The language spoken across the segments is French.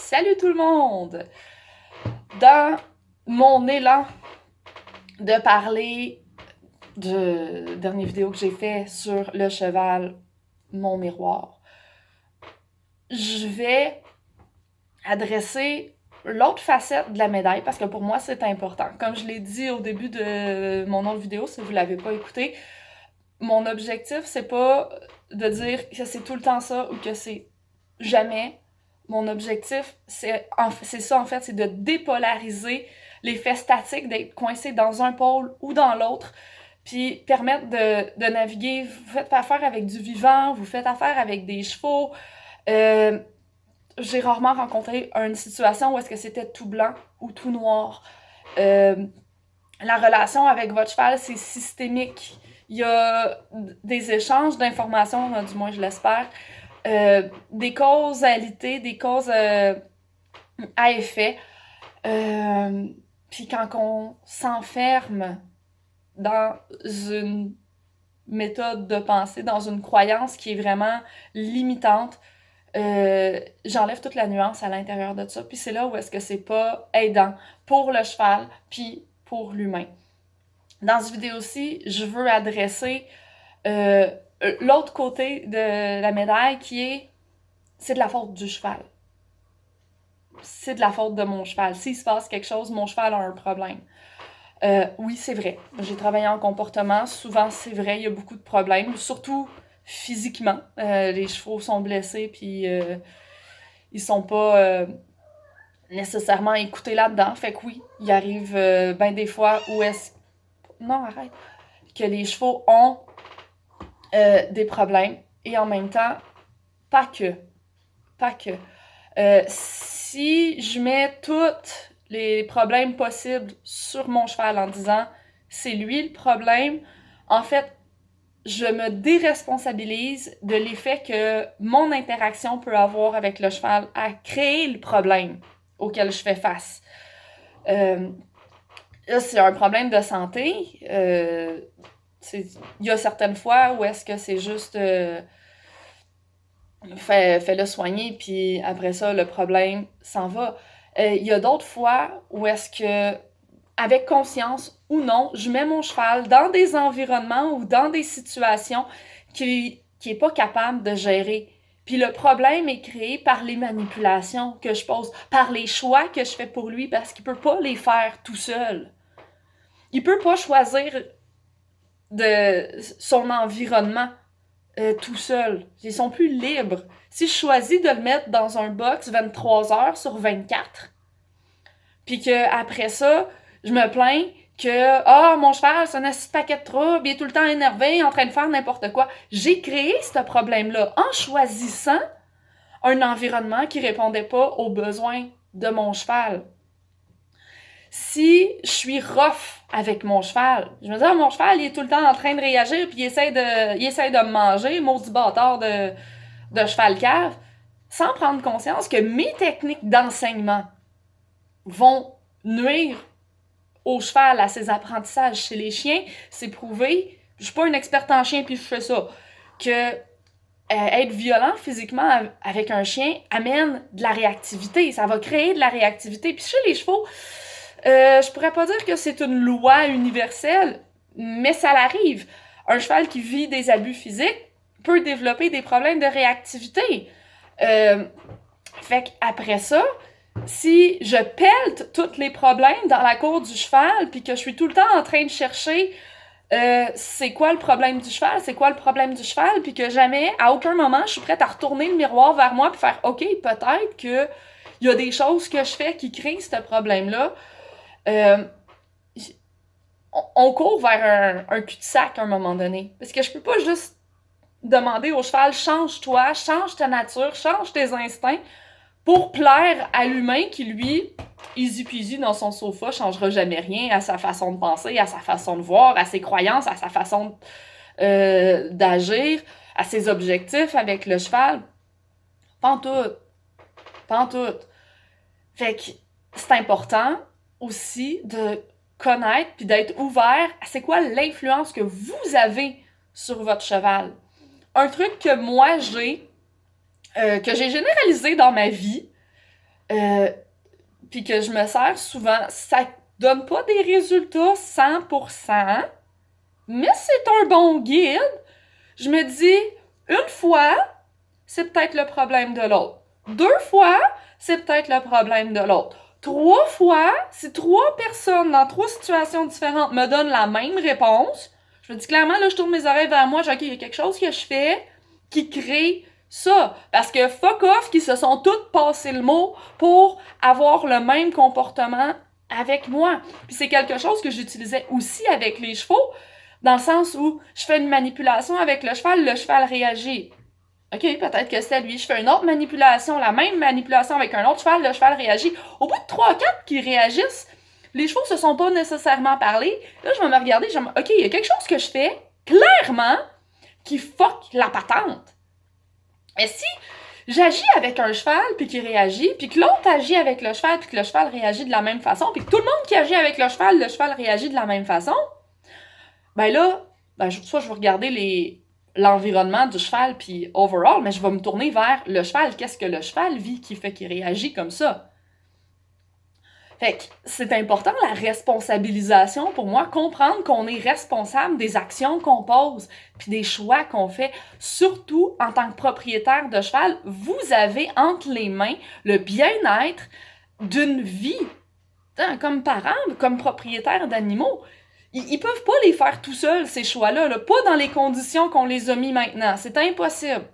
Salut tout le monde! Dans mon élan de parler de dernière vidéo que j'ai fait sur le cheval, mon miroir, je vais adresser l'autre facette de la médaille parce que pour moi c'est important. Comme je l'ai dit au début de mon autre vidéo, si vous l'avez pas écouté, mon objectif c'est pas de dire que c'est tout le temps ça ou que c'est jamais. Mon objectif, c'est ça en fait, c'est de dépolariser l'effet statique, d'être coincé dans un pôle ou dans l'autre, puis permettre de naviguer. Vous faites affaire avec du vivant, vous faites affaire avec des chevaux. J'ai rarement rencontré une situation où est-ce que c'était tout blanc ou tout noir. La relation avec votre cheval, c'est systémique. Il y a des échanges d'informations, du moins je l'espère, des causalités, des causes à effet. Puis quand on s'enferme dans une méthode de pensée, dans une croyance qui est vraiment limitante, j'enlève toute la nuance à l'intérieur de ça. Puis c'est là où est-ce que c'est pas aidant pour le cheval, puis pour l'humain. Dans cette vidéo-ci, je veux adresser l'autre côté de la médaille qui est c'est de la faute du cheval. C'est de la faute de mon cheval. S'il se passe quelque chose, mon cheval a un problème. Oui, c'est vrai. J'ai travaillé en comportement. Souvent, c'est vrai, il y a beaucoup de problèmes, surtout physiquement. Les chevaux sont blessés, puis ils sont pas nécessairement écoutés là-dedans. Fait que oui, il arrive ben des fois où est-ce... Non, arrête. Que les chevaux ont des problèmes. Et en même temps, pas que. Si je mets tous les problèmes possibles sur mon cheval en disant c'est lui le problème, en fait, je me déresponsabilise de l'effet que mon interaction peut avoir avec le cheval à créer le problème auquel je fais face. Là, c'est un problème de santé. Il y a certaines fois où est-ce que c'est juste fais-le soigner, puis après ça, le problème s'en va. Il y a d'autres fois où est-ce que, avec conscience ou non, je mets mon cheval dans des environnements ou dans des situations qu'il est pas capable de gérer. Puis le problème est créé par les manipulations que je pose, par les choix que je fais pour lui, parce qu'il peut pas les faire tout seul. Il peut pas choisir de son environnement tout seul. Ils sont plus libres. Si je choisis de le mettre dans un box 23 heures sur 24, puis qu'après ça, je me plains que mon cheval, c'est un petit paquet de troubles, il est tout le temps énervé, en train de faire n'importe quoi. J'ai créé ce problème-là en choisissant un environnement qui répondait pas aux besoins de mon cheval. Si je suis rough avec mon cheval, je me dis, mon cheval, il est tout le temps en train de réagir, puis il essaie de me manger, maudit bâtard de cheval cave, sans prendre conscience que mes techniques d'enseignement vont nuire au cheval, à ses apprentissages. Chez les chiens, c'est prouvé, je suis pas une experte en chien, puis je fais ça, que être violent physiquement avec un chien amène de la réactivité, ça va créer de la réactivité. Puis chez les chevaux, je pourrais pas dire que c'est une loi universelle, mais ça l'arrive. Un cheval qui vit des abus physiques peut développer des problèmes de réactivité. Fait qu'après ça, si je pelte tous les problèmes dans la cour du cheval, puis que je suis tout le temps en train de chercher c'est quoi le problème du cheval, puis que jamais, à aucun moment, je suis prête à retourner le miroir vers moi puis faire « Ok, peut-être que il y a des choses que je fais qui créent ce problème-là. » On court vers un cul-de-sac à un moment donné. Parce que je peux pas juste demander au cheval « Change-toi, change ta nature, change tes instincts » pour plaire à l'humain qui, lui, easy peasy dans son sofa, changera jamais rien à sa façon de penser, à sa façon de voir, à ses croyances, à sa façon d'agir, à ses objectifs avec le cheval. Pantoute. Fait que c'est important aussi de connaître puis d'être ouvert à c'est quoi l'influence que vous avez sur votre cheval. Un truc que moi que j'ai généralisé dans ma vie, euh, puis que je me sers souvent, ça donne pas des résultats 100%, mais c'est un bon guide. Je me dis, une fois, c'est peut-être le problème de l'autre. 2 fois, c'est peut-être le problème de l'autre. 3 fois, si 3 personnes dans 3 situations différentes me donnent la même réponse, je me dis clairement, là, je tourne mes oreilles vers moi, il y a quelque chose que je fais qui crée ça. Parce que fuck off qui se sont toutes passé le mot pour avoir le même comportement avec moi. Puis c'est quelque chose que j'utilisais aussi avec les chevaux, dans le sens où je fais une manipulation avec le cheval réagit. OK, peut-être que c'est lui. Je fais une autre manipulation, la même manipulation avec un autre cheval, le cheval réagit. Au bout de 3-4 qui réagissent, les chevaux se sont pas nécessairement parlé. Là, je vais me regarder, je vais me... OK, il y a quelque chose que je fais, clairement, qui fuck la patente. Et si j'agis avec un cheval, puis qu'il réagit, puis que l'autre agit avec le cheval, puis que le cheval réagit de la même façon, puis que tout le monde qui agit avec le cheval réagit de la même façon, ben là, soit je vais regarder l'environnement du cheval, puis overall, mais je vais me tourner vers le cheval. Qu'est-ce que le cheval vit qui fait qu'il réagit comme ça? Fait que c'est important, la responsabilisation pour moi, comprendre qu'on est responsable des actions qu'on pose, puis des choix qu'on fait. Surtout, en tant que propriétaire de cheval, vous avez entre les mains le bien-être d'une vie. Comme parent, comme propriétaire d'animaux, ils peuvent pas les faire tout seuls, ces choix-là, là. Pas dans les conditions qu'on les a mis maintenant. C'est impossible.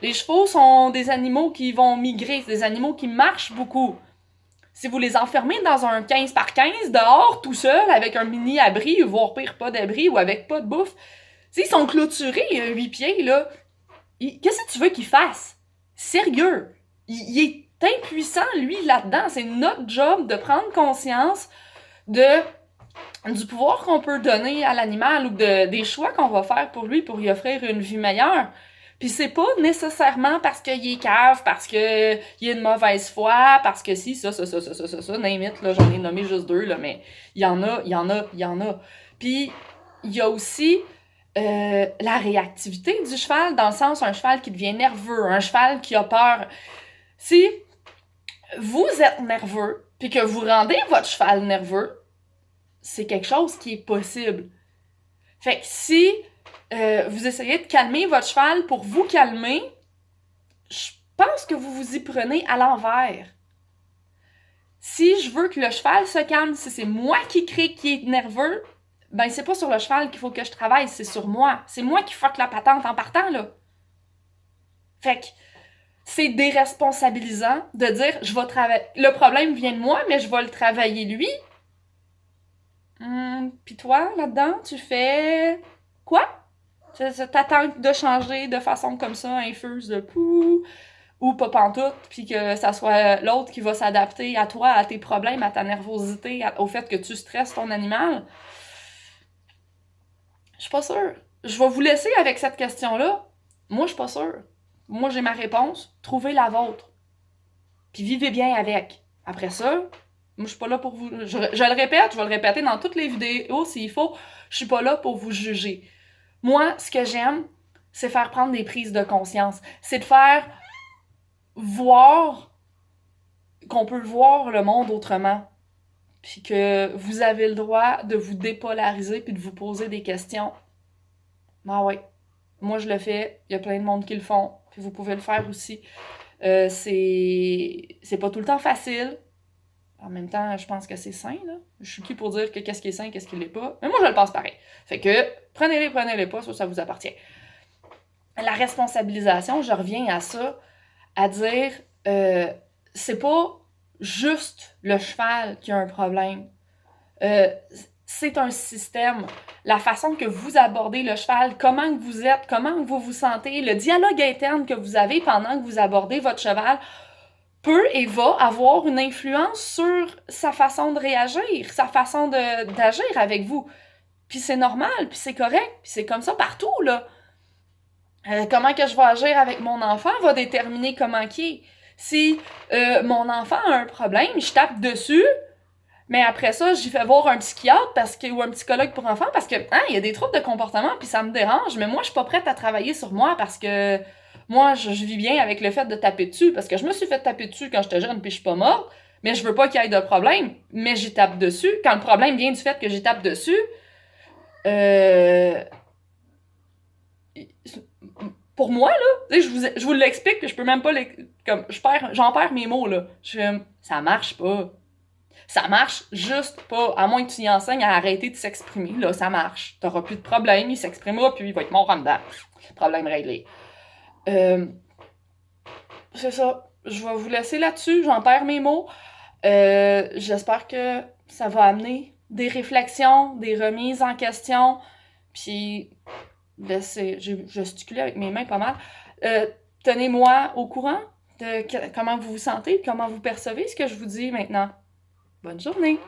Les chevaux sont des animaux qui vont migrer, c'est des animaux qui marchent beaucoup. Si vous les enfermez dans un 15x15 dehors, tout seul, avec un mini-abri, voire pire, pas d'abri, ou avec pas de bouffe, s'ils sont clôturés, 8 pieds, là, qu'est-ce que tu veux qu'ils fassent? Sérieux! Il est impuissant, lui, là-dedans. C'est notre job de prendre conscience du pouvoir qu'on peut donner à l'animal ou des choix qu'on va faire pour lui pour lui offrir une vie meilleure. Puis c'est pas nécessairement parce qu'il est cave, parce qu'il est de mauvaise foi, parce que si, ça, name it, là, j'en ai nommé juste 2, là, mais il y en a. Puis il y a aussi la réactivité du cheval, dans le sens un cheval qui devient nerveux, un cheval qui a peur. Si vous êtes nerveux, puis que vous rendez votre cheval nerveux, c'est quelque chose qui est possible. Fait que si vous essayez de calmer votre cheval pour vous calmer, je pense que vous vous y prenez à l'envers. Si je veux que le cheval se calme, si c'est moi qui crée qui est nerveux, ben c'est pas sur le cheval qu'il faut que je travaille, c'est sur moi. C'est moi qui fuck la patente en partant, là. Fait que c'est déresponsabilisant de dire je vais travailler. Le problème vient de moi, mais je vais le travailler lui. Pis toi, là-dedans, tu fais quoi? T'attends de changer de façon comme ça, infuse de pou, ou pas pantoute, puis que ça soit l'autre qui va s'adapter à toi, à tes problèmes, à ta nervosité, au fait que tu stresses ton animal. Je suis pas sûre. Je vais vous laisser avec cette question-là. Moi, je suis pas sûre. Moi, j'ai ma réponse. Trouvez la vôtre. Puis vivez bien avec. Après ça, moi, je suis pas là pour vous... Je le répète, je vais le répéter dans toutes les vidéos s'il faut. Je suis pas là pour vous juger. Moi, ce que j'aime, c'est faire prendre des prises de conscience. C'est de faire voir qu'on peut voir le monde autrement. Puis que vous avez le droit de vous dépolariser puis de vous poser des questions. Ah ouais, moi je le fais. Il y a plein de monde qui le font. Puis vous pouvez le faire aussi. C'est pas tout le temps facile. En même temps, je pense que c'est sain, là. Je suis qui pour dire que qu'est-ce qui est sain, qu'est-ce qui l'est pas. Mais moi, je le pense pareil. Fait que, prenez-les pas, ça vous appartient. La responsabilisation, je reviens à ça, à dire, c'est pas juste le cheval qui a un problème. C'est un système. La façon que vous abordez le cheval, comment que vous êtes, comment que vous vous sentez, le dialogue interne que vous avez pendant que vous abordez votre cheval, peut et va avoir une influence sur sa façon de réagir, sa façon d'agir avec vous. Puis c'est normal, puis c'est correct, puis c'est comme ça partout, là. Comment que je vais agir avec mon enfant va déterminer comment qu'il est. Si mon enfant a un problème, je tape dessus, mais après ça, j'y fais voir un psychiatre ou un psychologue pour enfants parce que il y a des troubles de comportement, puis ça me dérange, mais moi, je suis pas prête à travailler sur moi parce que Moi, je vis bien avec le fait de taper dessus, parce que je me suis fait taper dessus quand j'étais jeune, puis je suis pas morte, mais je veux pas qu'il y ait de problème, mais j'y tape dessus. Quand le problème vient du fait que j'y tape dessus, euh, pour moi, là, je vous l'explique, puis je peux même pas comme j'en perds mes mots, là. Ça marche pas. Ça marche juste pas. À moins que tu y enseignes à arrêter de s'exprimer, là, ça marche. T'auras plus de problème, il s'exprimera, puis il va être mort en dedans. Problème réglé. C'est ça. Je vais vous laisser là-dessus, j'en perds mes mots. J'espère que ça va amener des réflexions, des remises en question, puis j'ai gesticulé avec mes mains pas mal. Tenez-moi au courant de comment vous vous sentez, comment vous percevez ce que je vous dis maintenant. Bonne journée!